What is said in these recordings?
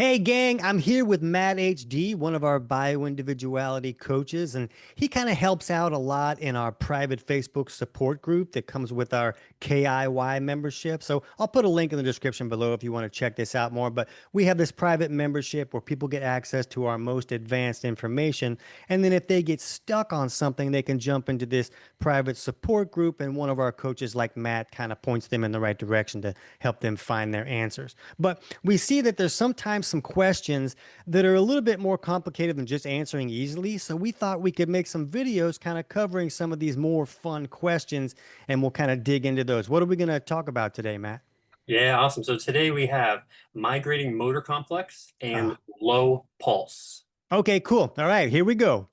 Hey gang, I'm here with Matt HD, one of our bioindividuality coaches, and he kind of helps out a lot in our private Facebook support group that comes with our KIY membership. So I'll put a link in the description below if you want to check this out more. But we have this private membership where people get access to our most advanced information. And then if they get stuck on something, they can jump into this private support group, and one of our coaches, like Matt, kind of points them in the right direction to help them find their answers. But we see that there's sometimes some questions that are a little bit more complicated than just answering easily. So we thought we could make some videos kind of covering some of these more fun questions, and we'll kind of dig into those. What are we going to talk about today, Matt? Yeah, awesome. So today we have migrating motor complex and Ah, low pulse. okay, cool. All right, here we go.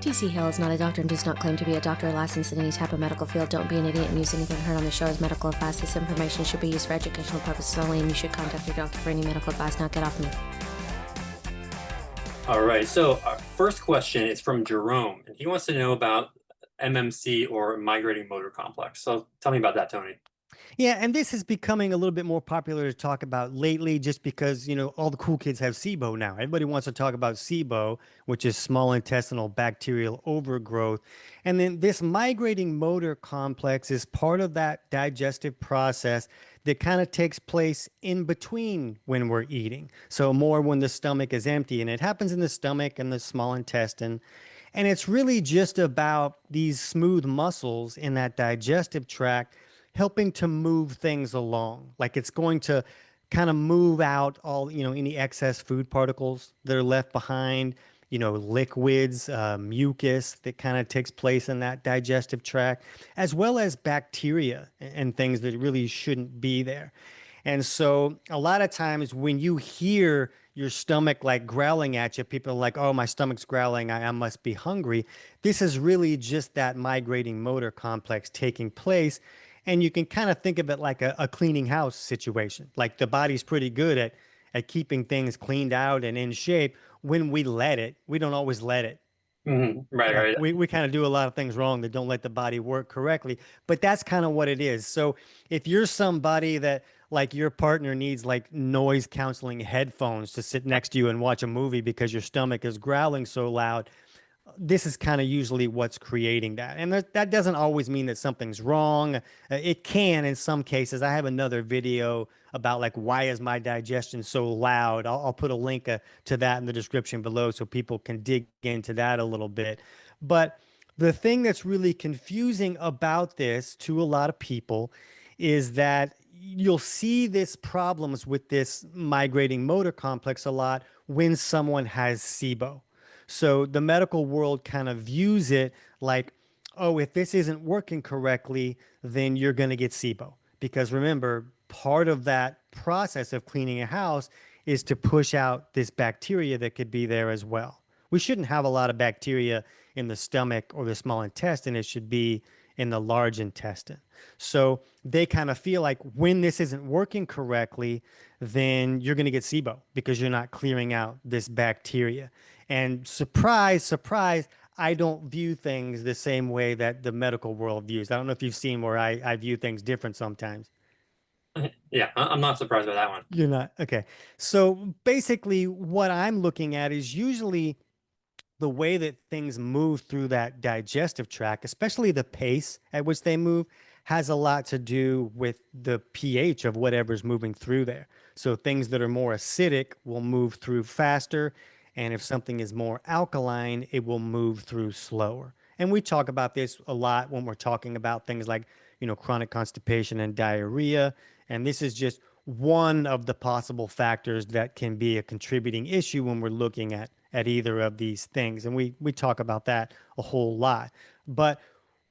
TC Hale is not a doctor and does not claim to be a doctor or licensed in any type of medical field. Don't be an idiot and use anything heard on the show as medical advice. This information should be used for educational purposes only, and you should contact your doctor for any medical advice. Now get off me. All right. So our first question is from Jerome, and he wants to know about MMC or migrating motor complex. So tell me about that, Tony. Yeah, and this is becoming a little bit more popular to talk about lately just because, all the cool kids have SIBO now. Everybody wants to talk about SIBO, which is small intestinal bacterial overgrowth. And then this migrating motor complex is part of that digestive process that kind of takes place in between when we're eating. So more when the stomach is empty, and it happens in the stomach and the small intestine. And it's really just about these smooth muscles in that digestive tract helping to move things along. Like it's going to kind of move out all, any excess food particles that are left behind, liquids, mucus that kind of takes place in that digestive tract, as well as bacteria and things that really shouldn't be there. And so a lot of times when you hear your stomach like growling at you, people are like, oh, my stomach's growling. I must be hungry. This is really just that migrating motor complex taking place. And you can kind of think of it like a cleaning house situation. Like the body's pretty good at keeping things cleaned out and in shape when we let it. We don't always let it. Right, Like right. we kind of do a lot of things wrong that don't let the body work correctly, but that's kind of what it is. So if you're somebody that like your partner needs like noise counseling headphones to sit next to you and watch a movie because your stomach is growling so loud, this is kind of usually what's creating that. And that doesn't always mean that something's wrong. It can in some cases. I have another video about like why is my digestion so loud. I'll put a link to that in the description below so people can dig into that a little bit. But the thing that's really confusing about this to a lot of people is that you'll see this problems with this migrating motor complex a lot when someone has SIBO. So the medical world kind of views it like, oh, if this isn't working correctly, then you're going to get SIBO. Because remember, part of that process of cleaning a house is to push out this bacteria that could be there as well. We shouldn't have a lot of bacteria in the stomach or the small intestine. It should be in the large intestine. So they kind of feel like when this isn't working correctly, then you're going to get SIBO because you're not clearing out this bacteria. And surprise, surprise, I don't view things the same way that the medical world views. I don't know if you've seen where I view things different sometimes. Yeah, I'm not surprised by that one. You're not. Okay. So basically, what I'm looking at is usually the way that things move through that digestive tract, especially the pace at which they move, has a lot to do with the pH of whatever's moving through there. So things that are more acidic will move through faster, and if something is more alkaline, it will move through slower. And we talk about this a lot when we're talking about things like, chronic constipation and diarrhea. And this is just one of the possible factors that can be a contributing issue when we're looking at either of these things. And we talk about that a whole lot. But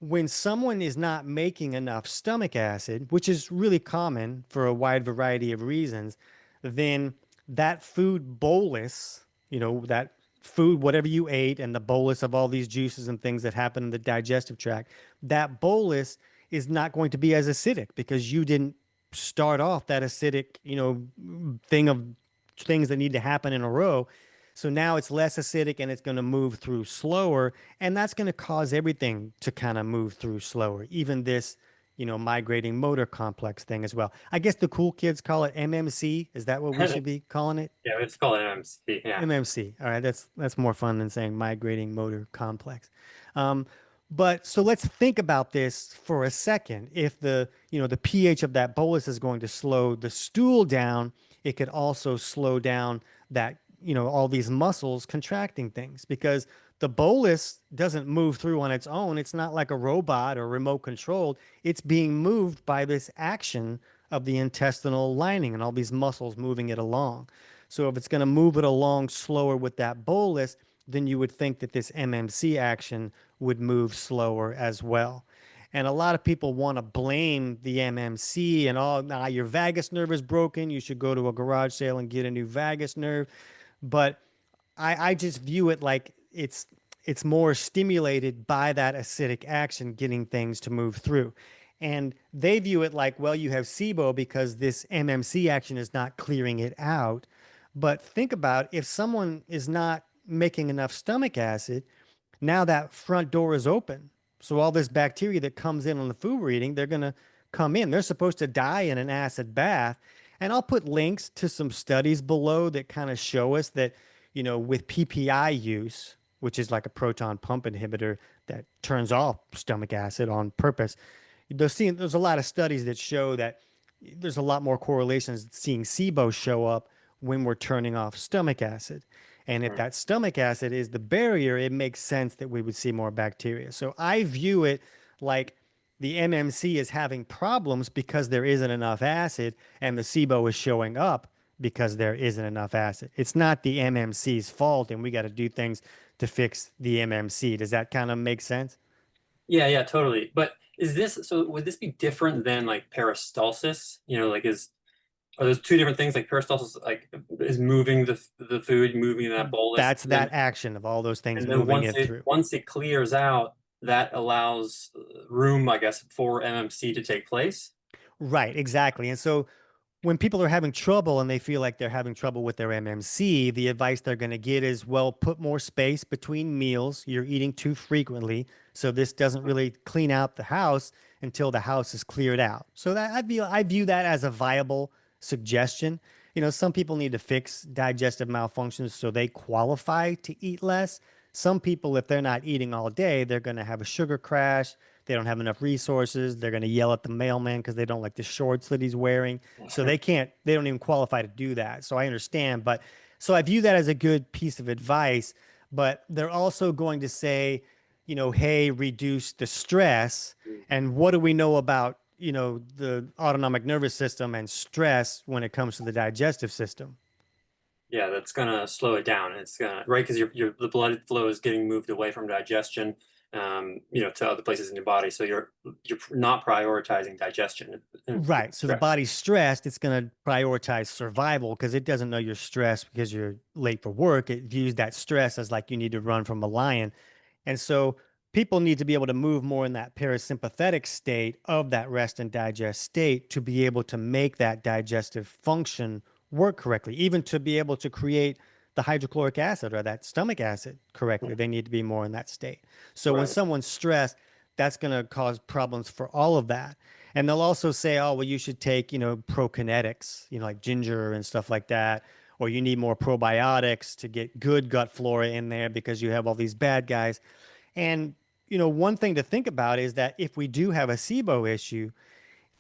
when someone is not making enough stomach acid, which is really common for a wide variety of reasons, then that food bolus, that food, whatever you ate, and the bolus of all these juices and things that happen in the digestive tract, that bolus is not going to be as acidic because you didn't start off that acidic, thing of things that need to happen in a row. So now it's less acidic and it's going to move through slower. And that's going to cause everything to kind of move through slower, even this, migrating motor complex thing as well. I guess the cool kids call it MMC. Is that what we should be calling it? Yeah, it's called MMC. Yeah. MMC. All right, that's more fun than saying migrating motor complex. Um, but so let's think about this for a second. If the pH of that bolus is going to slow the stool down, it could also slow down that, all these muscles contracting things because the bolus doesn't move through on its own. It's not like a robot or remote controlled. It's being moved by this action of the intestinal lining and all these muscles moving it along. So if it's going to move it along slower with that bolus, then you would think that this MMC action would move slower as well. And a lot of people want to blame the MMC and now your vagus nerve is broken. You should go to a garage sale and get a new vagus nerve. But I just view it like it's more stimulated by that acidic action getting things to move through. And they view it like, well, you have SIBO because this MMC action is not clearing it out. But think about if someone is not making enough stomach acid, now that front door is open. So all this bacteria that comes in on the food we're eating, they're going to come in. They're supposed to die in an acid bath. And I'll put links to some studies below that kind of show us that, with PPI use, which is like a proton pump inhibitor that turns off stomach acid on purpose, there's a lot of studies that show that there's a lot more correlations seeing SIBO show up when we're turning off stomach acid. And if Mm. that stomach acid is the barrier, it makes sense that we would see more bacteria. So I view it like the MMC is having problems because there isn't enough acid, and the SIBO is showing up because there isn't enough acid. It's not the MMC's fault, and we got to do things to fix the MMC. Does that kind of make sense? Yeah, yeah, totally. But would this be different than like peristalsis? Like are those two different things? Like peristalsis, like is moving the food, moving that bolus, That's that action of all those things and then moving once it it through. once it clears out, that allows room, I guess, for MMC to take place. Right, exactly. And so when people are having trouble and they feel like they're having trouble with their MMC, the advice they're going to get is, well, put more space between meals. You're eating too frequently. So this doesn't really clean out the house until the house is cleared out. So that I view that as a viable suggestion. Some people need to fix digestive malfunctions so they qualify to eat less. Some people, if they're not eating all day, they're going to have a sugar crash. They don't have enough resources. They're going to yell at the mailman because they don't like the shorts that he's wearing. So they don't even qualify to do that. So I understand. But so I view that as a good piece of advice. But they're also going to say, hey, reduce the stress. And what do we know about, the autonomic nervous system and stress when it comes to the digestive system? Yeah, that's gonna slow it down. It's gonna right because the blood flow is getting moved away from digestion, to other places in your body. So you're not prioritizing digestion and Right. So the stress. body's stressed, it's going to prioritize survival because it doesn't know you're stressed because you're late for work. It views that stress as like you need to run from a lion. And so people need to be able to move more in that parasympathetic state of that rest and digest state to be able to make that digestive function work correctly, even to be able to create the hydrochloric acid or that stomach acid correctly. They need to be more in that state. So when Right. someone's stressed, that's going to cause problems for all of that. And they'll also say, oh, well, you should take, prokinetics, like ginger and stuff like that. Or you need more probiotics to get good gut flora in there because you have all these bad guys. And, one thing to think about is that if we do have a SIBO issue,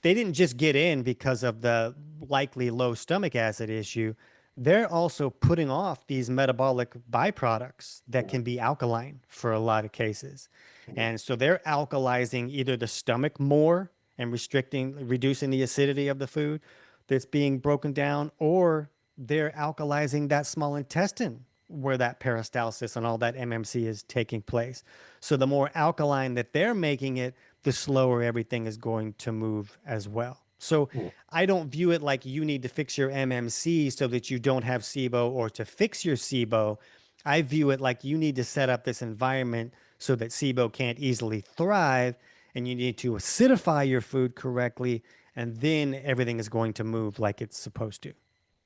they didn't just get in because of the likely low stomach acid issue. They're also putting off these metabolic byproducts that can be alkaline for a lot of cases. And so they're alkalizing either the stomach more and reducing the acidity of the food that's being broken down, or they're alkalizing that small intestine where that peristalsis and all that MMC is taking place. So the more alkaline that they're making it, the slower everything is going to move as well. So Mm. I don't view it like you need to fix your MMC so that you don't have SIBO or to fix your SIBO. I view it like you need to set up this environment so that SIBO can't easily thrive, and you need to acidify your food correctly, and then everything is going to move like it's supposed to.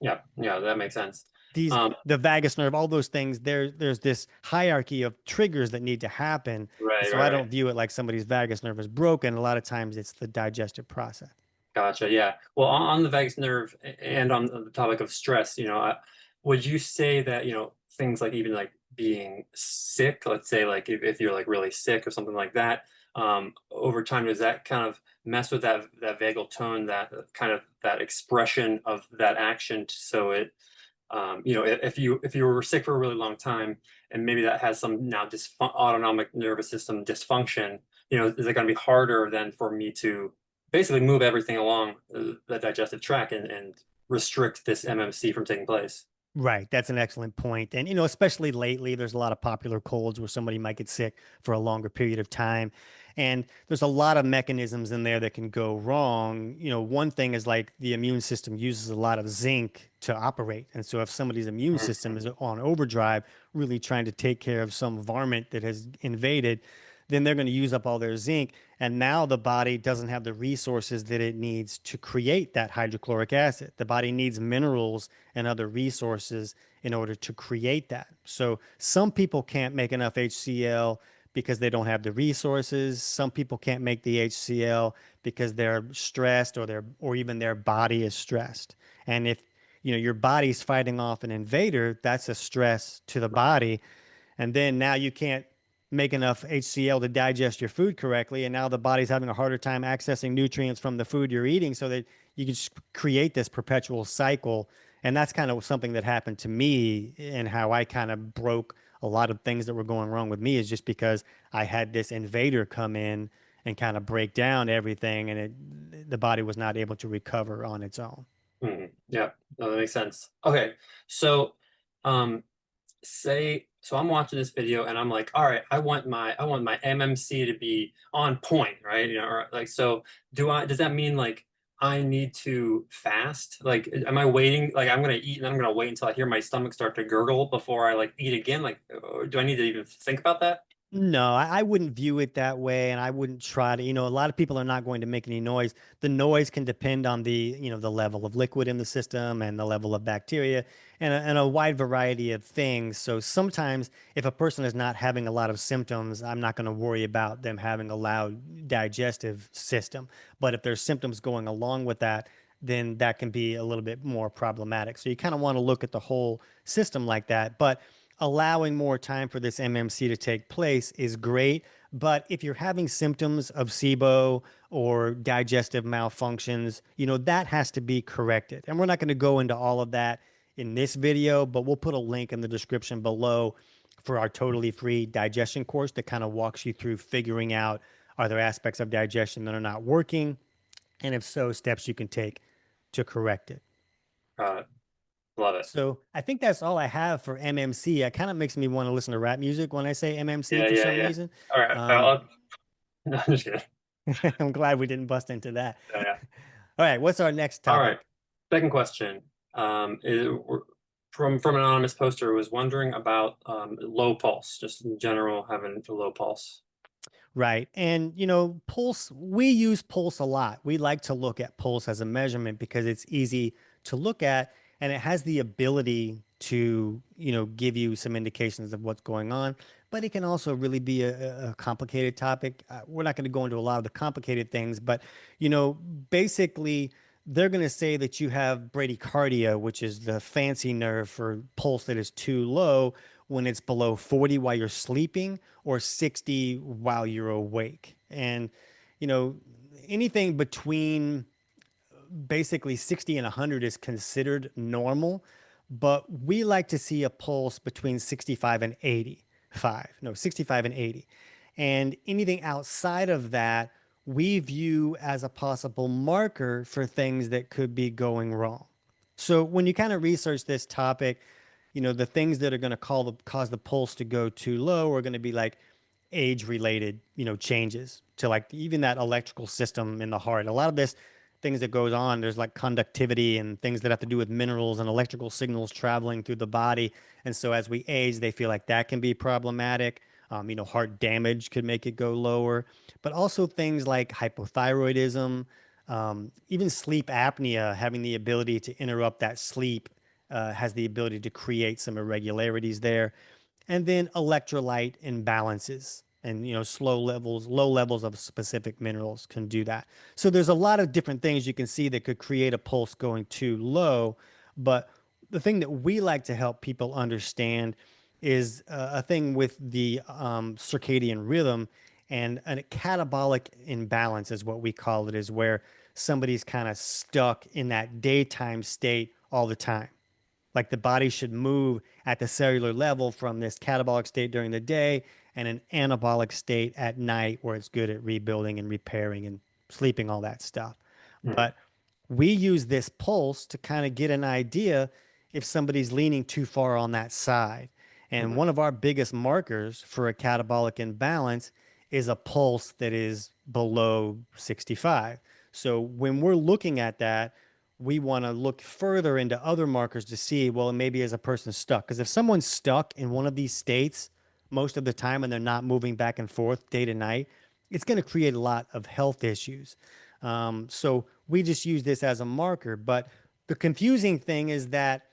Yeah, yeah, that makes sense. these the vagus nerve, all those things, there's this hierarchy of triggers that need to happen. And Right, so right, I right. don't view it like somebody's vagus nerve is broken. A lot of times it's the digestive process. Gotcha. Yeah. Well, on the vagus nerve and on the topic of stress, would you say that, things like even like being sick, let's say like if you're like really sick or something like that, over time, does that kind of mess with that vagal tone, that kind of that expression of that action? So if you were sick for a really long time and maybe that has some now autonomic nervous system dysfunction, is it going to be harder then for me to basically move everything along the digestive tract and restrict this MMC from taking place? Right. That's an excellent point. And, especially lately, there's a lot of popular colds where somebody might get sick for a longer period of time. And there's a lot of mechanisms in there that can go wrong. One thing is like the immune system uses a lot of zinc to operate. And so if somebody's immune system is on overdrive, really trying to take care of some varmint that has invaded, then they're going to use up all their zinc. And now the body doesn't have the resources that it needs to create that hydrochloric acid. The body needs minerals and other resources in order to create that. So some people can't make enough HCl because they don't have the resources. Some people can't make the HCl because they're stressed or even their body is stressed. And if your body's fighting off an invader, that's a stress to the body. And then now you can't make enough HCl to digest your food correctly. And now the body's having a harder time accessing nutrients from the food you're eating so that you can just create this perpetual cycle. And that's kind of something that happened to me and how I kind of broke a lot of things that were going wrong with me is just because I had this invader come in and kind of break down everything and the body was not able to recover on its own. Yeah, no, that makes sense. Okay, so um, so I'm watching this video and I'm like, all right, I want my MMC to be on point, right? Or like, so does that mean like I need to fast? Like, am I waiting? Like, I'm gonna eat and I'm gonna wait until I hear my stomach start to gurgle before I like eat again? Like, do I need to even think about that? No, I wouldn't view it that way, and I wouldn't try to. A lot of people are not going to make any noise. The noise can depend on the level of liquid in the system and the level of bacteria and a wide variety of things. So sometimes if a person is not having a lot of symptoms, I'm not going to worry about them having a loud digestive system. But if there's symptoms going along with that, then that can be a little bit more problematic. So you kind of want to look at the whole system like that. But allowing more time for this MMC to take place is great. But if you're having symptoms of SIBO or digestive malfunctions, that has to be corrected. And we're not going to go into all of that in this video, but we'll put a link in the description below for our totally free digestion course that kind of walks you through figuring out are there aspects of digestion that are not working, and if so, steps you can take to correct it. Got it. Love it. So I think that's all I have for MMC. It kind of makes me want to listen to rap music when I say MMC Yeah, for yeah, some yeah. reason. All right. Um, No, I'm just kidding. I'm glad we didn't bust into that. Yeah, yeah. All right, what's our next All right. topic? Second question. From an anonymous poster who was wondering about low pulse, just in general, having a low pulse. Right. And, pulse, we use pulse a lot. We like to look at pulse as a measurement because it's easy to look at and it has the ability to, give you some indications of what's going on. But it can also really be a complicated topic. We're not going to go into a lot of the complicated things, but, basically, they're going to say that you have bradycardia, which is the fancy nerve for pulse that is too low when it's below 40 while you're sleeping or 60 while you're awake. And, you know, anything between basically 60 and 100 is considered normal, but we like to see a pulse between 65 and 85. No, 65 and 80. And anything outside of that, we view as a possible marker for things that could be going wrong. So when you kind of research this topic, the things that are going to cause the pulse to go too low are going to be like age related, changes to like even that electrical system in the heart. A lot of this things that goes on, there's like conductivity and things that have to do with minerals and electrical signals traveling through the body. And so as we age, they feel like that can be problematic. Heart damage could make it go lower, but also things like hypothyroidism, even sleep apnea, having the ability to interrupt that sleep has the ability to create some irregularities there. And then electrolyte imbalances and low levels of specific minerals can do that. So there's a lot of different things you can see that could create a pulse going too low. But the thing that we like to help people understand is a thing with the circadian rhythm, and a catabolic imbalance is what we call it, is where somebody's kind of stuck in that daytime state all the time. Like the body should move at the cellular level from this catabolic state during the day and an anabolic state at night, where it's good at rebuilding and repairing and sleeping, all that stuff. Mhm. But we use this pulse to kind of get an idea if somebody's leaning too far on that side. And Mhm. one of our biggest markers for a catabolic imbalance is a pulse that is below 65. So when we're looking at that, we want to look further into other markers to see, well, maybe is a person stuck? Because if someone's stuck in one of these states most of the time and they're not moving back and forth day to night, it's going to create a lot of health issues. So we just use this as a marker. But the confusing thing is that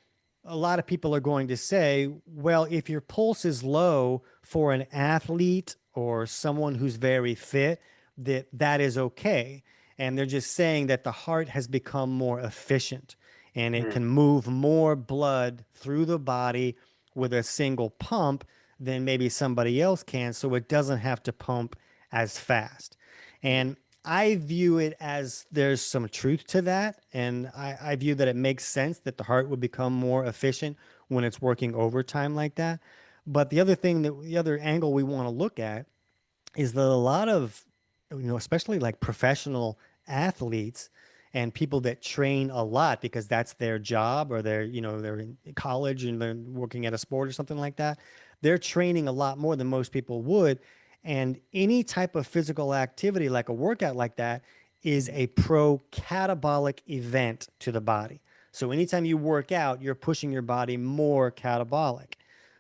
a lot of people are going to say, well, if your pulse is low for an athlete or someone who's very fit, that is okay. And they're just saying that the heart has become more efficient and it Mhm. can move more blood through the body with a single pump than maybe somebody else can. So it doesn't have to pump as fast. And I view it as there's some truth to that. And I view that it makes sense that the heart would become more efficient when it's working overtime like that. But the other angle we want to look at is that a lot of, especially like professional athletes and people that train a lot because that's their job, or they're in college and they're working at a sport or something like that, they're training a lot more than most people would. And any type of physical activity like a workout like that is a pro catabolic event to the body. So anytime you work out, you're pushing your body more catabolic.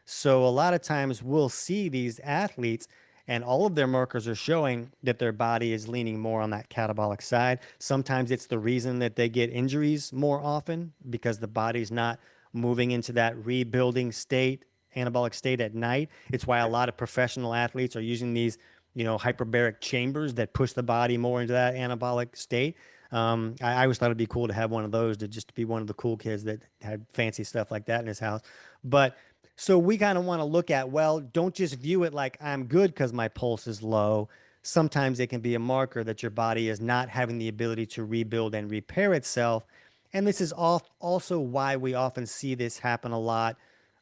So a lot of times we'll see these athletes and all of their markers are showing that their body is leaning more on that catabolic side. Sometimes it's the reason that they get injuries more often because the body's not moving into that rebuilding state, anabolic state at night. It's why a lot of professional athletes are using these, hyperbaric chambers that push the body more into that anabolic state. I always thought it'd be cool to have one of those, to just be one of the cool kids that had fancy stuff like that in his house. But so we kind of want to look at, well, don't just view it like I'm good because my pulse is low. Sometimes it can be a marker that your body is not having the ability to rebuild and repair itself. And this is also why we often see this happen a lot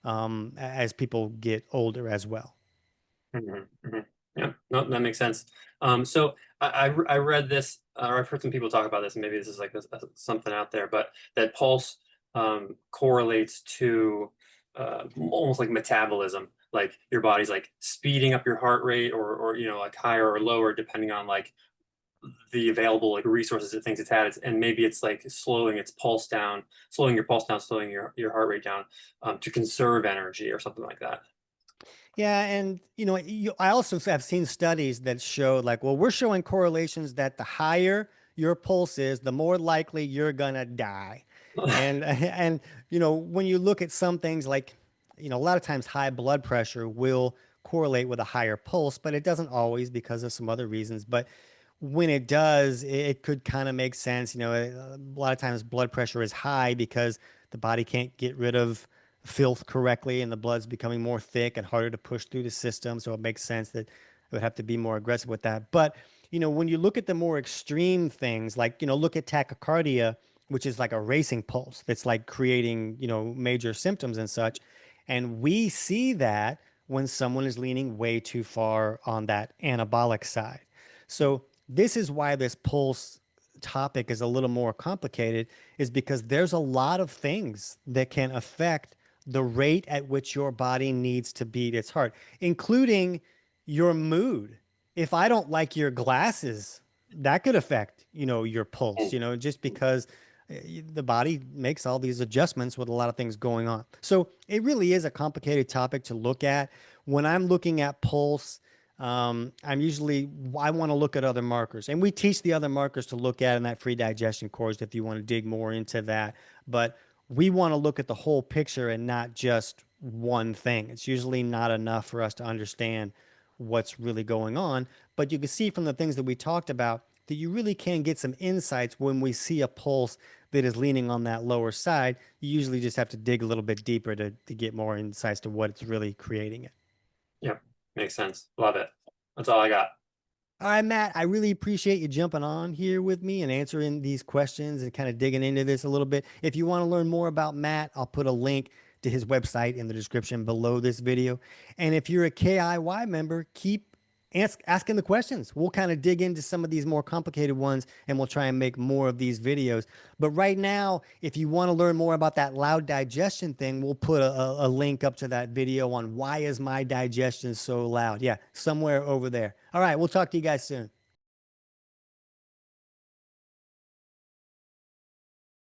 as people get older as well. Mhm. Mhm. Yeah, no, that makes sense. So I read this, or I've heard some people talk about this, and maybe this is like something out there, but that pulse correlates to almost like metabolism. Like your body's like speeding up your heart rate, or like higher or lower depending on like the available like resources it thinks it's had. And maybe it's like slowing its pulse down, slowing your pulse down, slowing your heart rate down to conserve energy or something like that. Yeah, and I also have seen studies that show like, well, we're showing correlations that the higher your pulse is, the more likely you're gonna die. And and when you look at some things like, a lot of times high blood pressure will correlate with a higher pulse, but it doesn't always because of some other reasons. But when it does, it could kind of make sense. A lot of times blood pressure is high because the body can't get rid of filth correctly and the blood's becoming more thick and harder to push through the system. So it makes sense that it would have to be more aggressive with that. But, when you look at the more extreme things, like, look at tachycardia, which is like a racing pulse that's like creating, major symptoms and such. And we see that when someone is leaning way too far on that anabolic side. So this is why this pulse topic is a little more complicated, is because there's a lot of things that can affect the rate at which your body needs to beat its heart, including your mood. If I don't like your glasses, that could affect, your pulse, just because the body makes all these adjustments with a lot of things going on. So it really is a complicated topic to look at. When I'm looking at pulse, I want to look at other markers, and we teach the other markers to look at in that free digestion course if you want to dig more into that. But we want to look at the whole picture and not just one thing. It's usually not enough for us to understand what's really going on. But you can see from the things that we talked about that you really can get some insights when we see a pulse that is leaning on that lower side. You usually just have to dig a little bit deeper to get more insights to what's really creating it. Yep, makes sense. Love it. That's all I got. All right, Matt, I really appreciate you jumping on here with me and answering these questions and kind of digging into this a little bit. If you want to learn more about Matt, I'll put a link to his website in the description below this video. And if you're a KIY member, keep asking the questions. We'll kind of dig into some of these more complicated ones and we'll try and make more of these videos. But right now, if you want to learn more about that loud digestion thing, we'll put a link up to that video on why is my digestion so loud. Yeah, somewhere over there. All right, we'll talk to you guys soon.